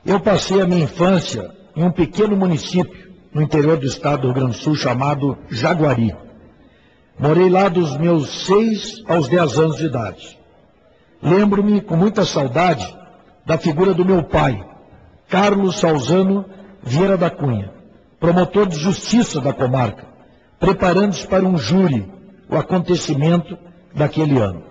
Eu passei a minha infância em um pequeno município no interior do estado do Rio Grande do Sul chamado Jaguari. Morei lá dos meus 6 aos 10 anos de idade. Lembro-me com muita saudade da figura do meu pai, Carlos Salzano Vieira da Cunha, promotor de justiça da comarca, preparando-se para um júri o acontecimento daquele ano.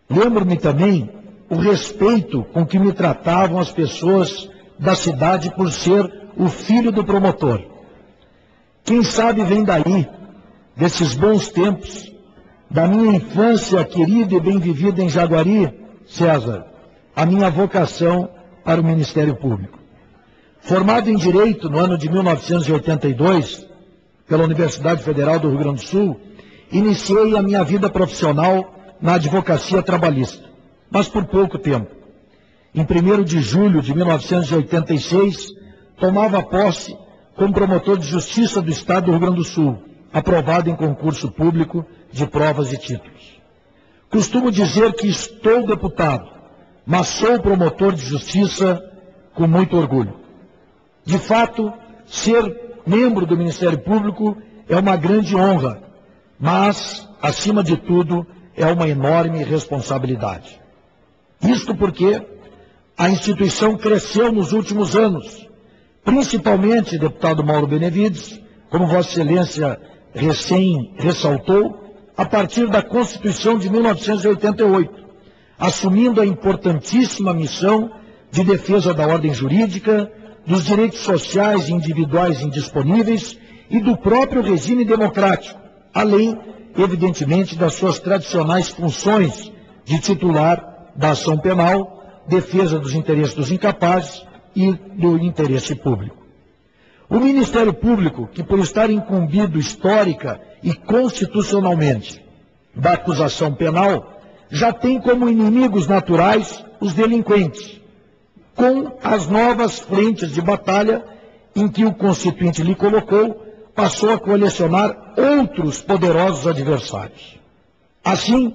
Lembro-me também o respeito com que me tratavam as pessoas da cidade por ser o filho do promotor. Quem sabe vem daí, desses bons tempos, da minha infância querida e bem vivida em Jaguari, César, a minha vocação para o Ministério Público. Formado em Direito no ano de 1982, pela Universidade Federal do Rio Grande do Sul, iniciei a minha vida profissional na advocacia trabalhista, mas por pouco tempo. Em 1º de julho de 1986, tomava posse como promotor de justiça do Estado do Rio Grande do Sul, aprovado em concurso público de provas e títulos. Costumo dizer que estou deputado, mas sou promotor de justiça com muito orgulho. De fato, ser membro do Ministério Público é uma grande honra, mas, acima de tudo, é uma enorme responsabilidade. Isto porque a instituição cresceu nos últimos anos, principalmente, deputado Mauro Benevides, como Vossa Excelência recém ressaltou, a partir da Constituição de 1988, assumindo a importantíssima missão de defesa da ordem jurídica, dos direitos sociais e individuais indisponíveis e do próprio regime democrático, além, evidentemente, das suas tradicionais funções de titular da ação penal, defesa dos interesses dos incapazes e do interesse público. O Ministério Público, que por estar incumbido histórica e constitucionalmente da acusação penal, já tem como inimigos naturais os delinquentes, com as novas frentes de batalha em que o Constituinte lhe colocou, passou a colecionar outros poderosos adversários. Assim,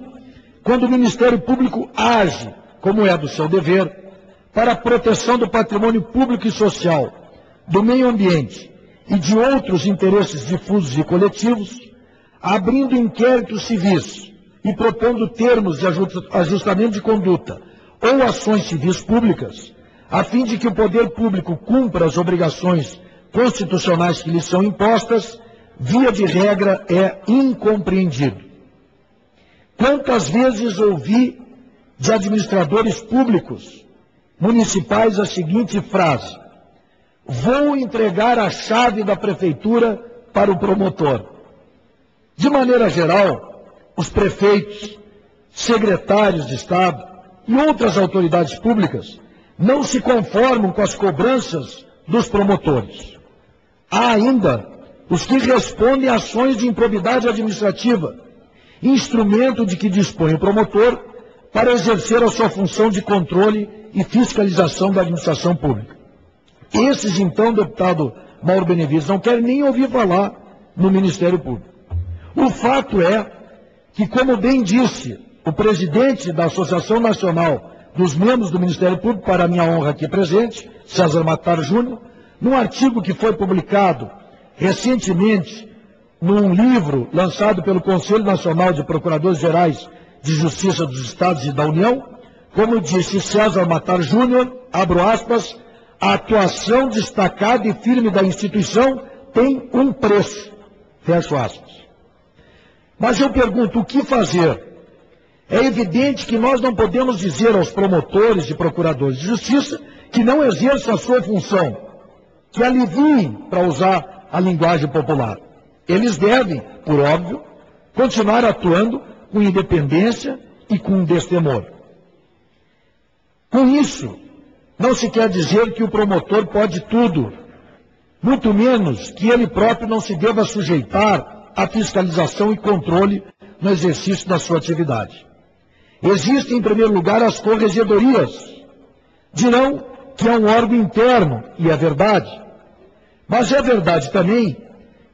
quando o Ministério Público age, como é do seu dever, para a proteção do patrimônio público e social, do meio ambiente e de outros interesses difusos e coletivos, abrindo inquéritos civis e propondo termos de ajustamento de conduta ou ações civis públicas, a fim de que o poder público cumpra as obrigações constitucionais que lhe são impostas, via de regra é incompreendido. Quantas vezes ouvi de administradores públicos municipais a seguinte frase: vou entregar a chave da prefeitura para o promotor. De maneira geral, os prefeitos, secretários de Estado e outras autoridades públicas não se conformam com as cobranças dos promotores. Há ainda os que respondem a ações de improbidade administrativa, instrumento de que dispõe o promotor para exercer a sua função de controle e fiscalização da administração pública. Esses, então, deputado Mauro Benevides, não querem nem ouvir falar no Ministério Público. O fato é que, como bem disse o presidente da Associação Nacional dos Membros do Ministério Público, para a minha honra aqui presente, César Matar Júnior, num artigo que foi publicado recentemente num livro lançado pelo Conselho Nacional de Procuradores Gerais de Justiça dos Estados e da União, como disse César Matar Júnior, abro aspas, a atuação destacada e firme da instituição tem um preço, fecho aspas. Mas eu pergunto, o que fazer? É evidente que nós não podemos dizer aos promotores e procuradores de justiça que não exerçam a sua função, que aliviem, para usar a linguagem popular. Eles devem, por óbvio, continuar atuando com independência e com destemor. Com isso, não se quer dizer que o promotor pode tudo, muito menos que ele próprio não se deva sujeitar à fiscalização e controle no exercício da sua atividade. Existem, em primeiro lugar, as corregedorias. Dirão que é um órgão interno, e é verdade. Mas é verdade também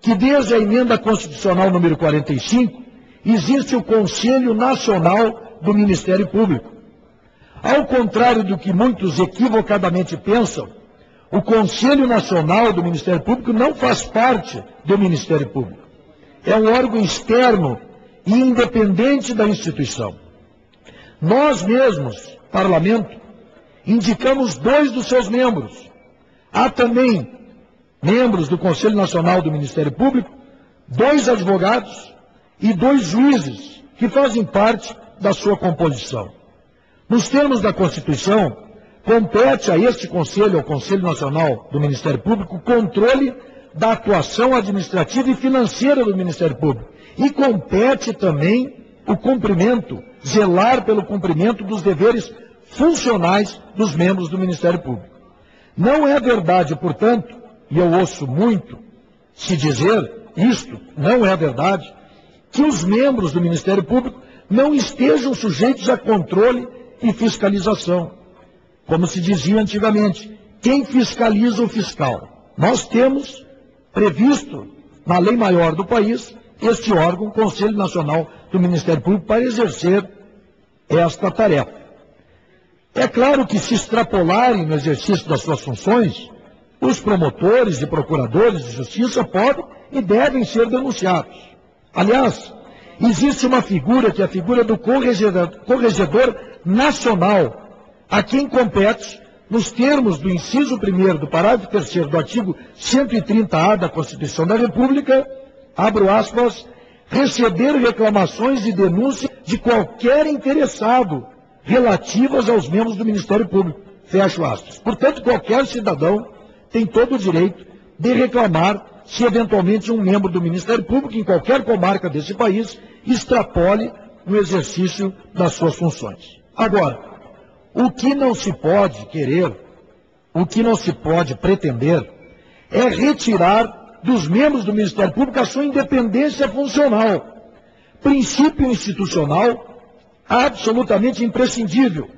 que desde a emenda constitucional número 45, existe o Conselho Nacional do Ministério Público. Ao contrário do que muitos equivocadamente pensam, o Conselho Nacional do Ministério Público não faz parte do Ministério Público. É um órgão externo e independente da instituição. Nós mesmos, Parlamento, indicamos 2 dos seus membros. Há também membros do Conselho Nacional do Ministério Público, 2 advogados e 2 juízes que fazem parte da sua composição. Nos termos da Constituição, compete a este Conselho, ao Conselho Nacional do Ministério Público, o controle da atuação administrativa e financeira do Ministério Público. E compete também o cumprimento, zelar pelo cumprimento dos deveres funcionais dos membros do Ministério Público. Não é verdade, portanto, e eu ouço muito se dizer isto, não é verdade, que os membros do Ministério Público não estejam sujeitos a controle e fiscalização. Como se dizia antigamente, quem fiscaliza o fiscal? Nós temos previsto, na lei maior do país, este órgão, Conselho Nacional do Ministério Público, para exercer esta tarefa. É claro que, se extrapolarem no exercício das suas funções, os promotores e procuradores de justiça podem e devem ser denunciados. Aliás, existe uma figura, que é a figura do corregedor nacional, a quem compete, nos termos do inciso 1º do parágrafo 3º do artigo 130-A da Constituição da República, abro aspas, receber reclamações e denúncias de qualquer interessado relativas aos membros do Ministério Público, fecho aspas. Portanto, qualquer cidadão tem todo o direito de reclamar se eventualmente um membro do Ministério Público, em qualquer comarca desse país, extrapole no exercício das suas funções. Agora, o que não se pode querer, o que não se pode pretender, é retirar dos membros do Ministério Público a sua independência funcional, princípio institucional absolutamente imprescindível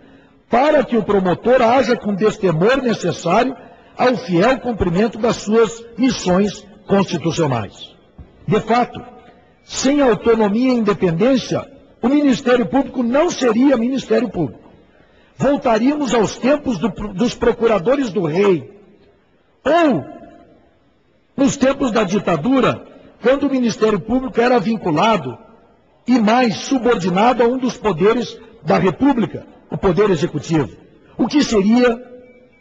para que o promotor haja com destemor necessário ao fiel cumprimento das suas missões constitucionais. De fato, sem autonomia e independência, o Ministério Público não seria Ministério Público. Voltaríamos aos tempos dos procuradores do rei, ou nos tempos da ditadura, quando o Ministério Público era vinculado e mais subordinado a um dos poderes da República, o Poder Executivo, o que seria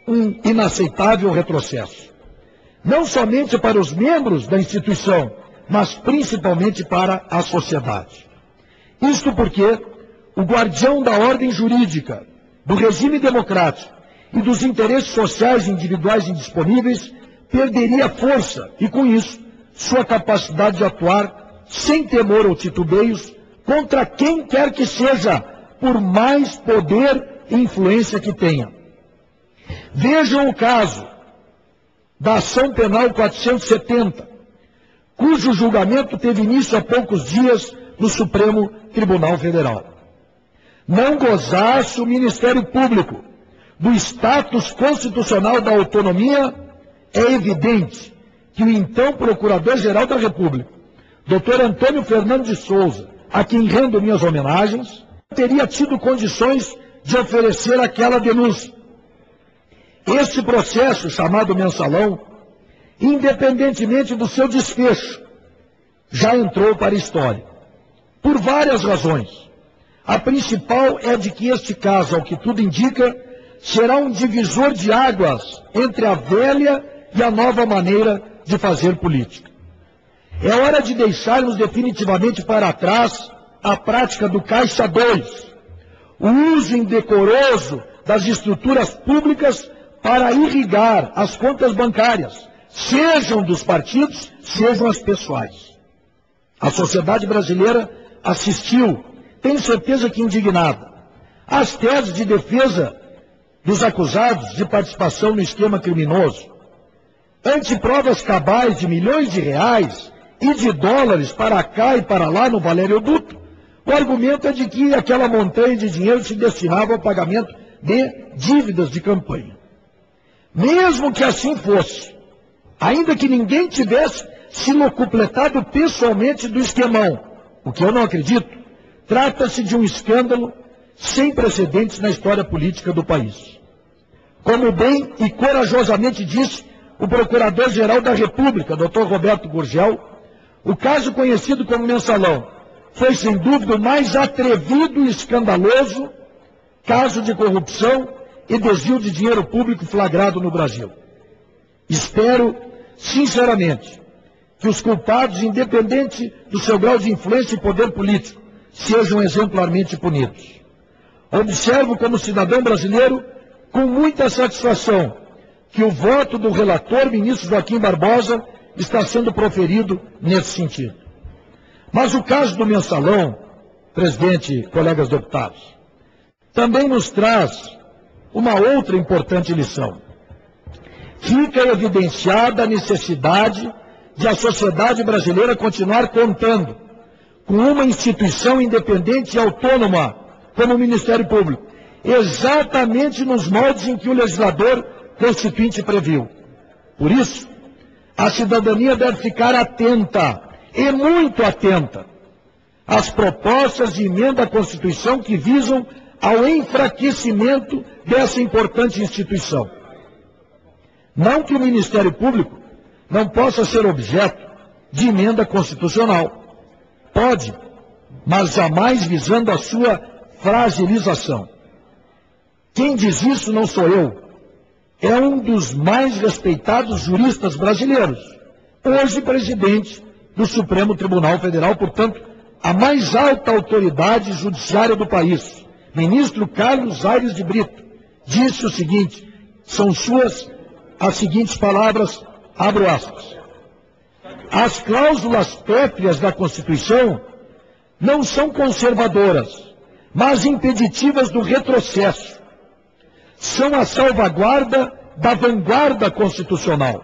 um inaceitável retrocesso. Não somente para os membros da instituição, mas principalmente para a sociedade. Isto porque o guardião da ordem jurídica, do regime democrático e dos interesses sociais individuais indisponíveis perderia força e, com isso, sua capacidade de atuar sem temor ou titubeios contra quem quer que seja, por mais poder e influência que tenha. Vejam o caso da ação penal 470, cujo julgamento teve início há poucos dias no Supremo Tribunal Federal. Não gozasse o Ministério Público do status constitucional da autonomia, é evidente que o então Procurador-Geral da República, Dr. Antônio Fernando de Souza, a quem rendo minhas homenagens, teria tido condições de oferecer aquela denúncia. Este processo, chamado mensalão, independentemente do seu desfecho, já entrou para a história, por várias razões. A principal é de que este caso, ao que tudo indica, será um divisor de águas entre a velha e a nova maneira de fazer política. É hora de deixarmos definitivamente para trás a prática do Caixa 2, o uso indecoroso das estruturas públicas para irrigar as contas bancárias, sejam dos partidos, sejam as pessoais. A sociedade brasileira assistiu, tenho certeza que indignada, às teses de defesa dos acusados de participação no esquema criminoso, ante provas cabais de milhões de reais e de dólares para cá e para lá no Valério Duto. O argumento é de que aquela montanha de dinheiro se destinava ao pagamento de dívidas de campanha. Mesmo que assim fosse, ainda que ninguém tivesse se locupletado pessoalmente do esquemão, o que eu não acredito, trata-se de um escândalo sem precedentes na história política do país. Como bem e corajosamente disse o Procurador-Geral da República, Dr. Roberto Gurgel, o caso conhecido como Mensalão foi, sem dúvida, o mais atrevido e escandaloso caso de corrupção e desvio de dinheiro público flagrado no Brasil. Espero, sinceramente, que os culpados, independente do seu grau de influência e poder político, sejam exemplarmente punidos. Observo como cidadão brasileiro, com muita satisfação, que o voto do relator, ministro Joaquim Barbosa, está sendo proferido nesse sentido. Mas o caso do Mensalão, presidente, colegas deputados, também nos traz uma outra importante lição. Fica evidenciada a necessidade de a sociedade brasileira continuar contando com uma instituição independente e autônoma, como o Ministério Público, exatamente nos moldes em que o legislador constituinte previu. Por isso, a cidadania deve ficar atenta, e muito atenta, às propostas de emenda à Constituição que visam ao enfraquecimento dessa importante instituição. Não que o Ministério Público não possa ser objeto de emenda constitucional. Pode, mas jamais visando a sua fragilização. Quem diz isso não sou eu. É um dos mais respeitados juristas brasileiros, hoje presidente do Supremo Tribunal Federal, portanto, a mais alta autoridade judiciária do país, ministro Carlos Aires de Brito, disse o seguinte, são suas as seguintes palavras, abro aspas. As cláusulas pétreas da Constituição não são conservadoras, mas impeditivas do retrocesso. São a salvaguarda da vanguarda constitucional.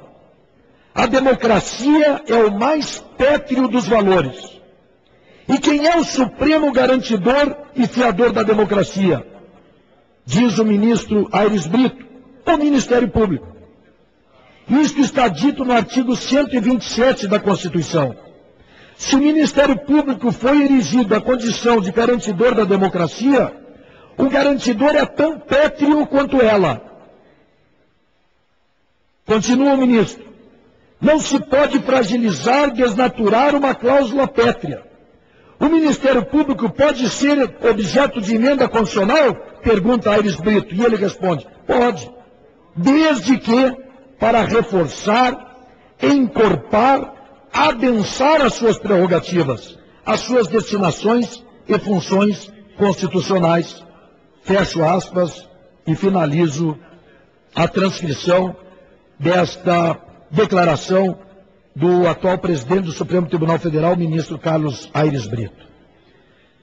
A democracia é o mais pétreo dos valores. E quem é o supremo garantidor e fiador da democracia? Diz o ministro Aires Brito, o Ministério Público. Isto está dito no artigo 127 da Constituição. Se o Ministério Público foi erigido à condição de garantidor da democracia, o garantidor é tão pétreo quanto ela. Continua o ministro. Não se pode fragilizar, desnaturar uma cláusula pétrea. O Ministério Público pode ser objeto de emenda constitucional? Pergunta Aires Brito. E ele responde, pode. Desde que, para reforçar, encorpar, adensar as suas prerrogativas, as suas destinações e funções constitucionais. Fecho aspas e finalizo a transcrição desta declaração do atual presidente do Supremo Tribunal Federal, ministro Carlos Aires Brito.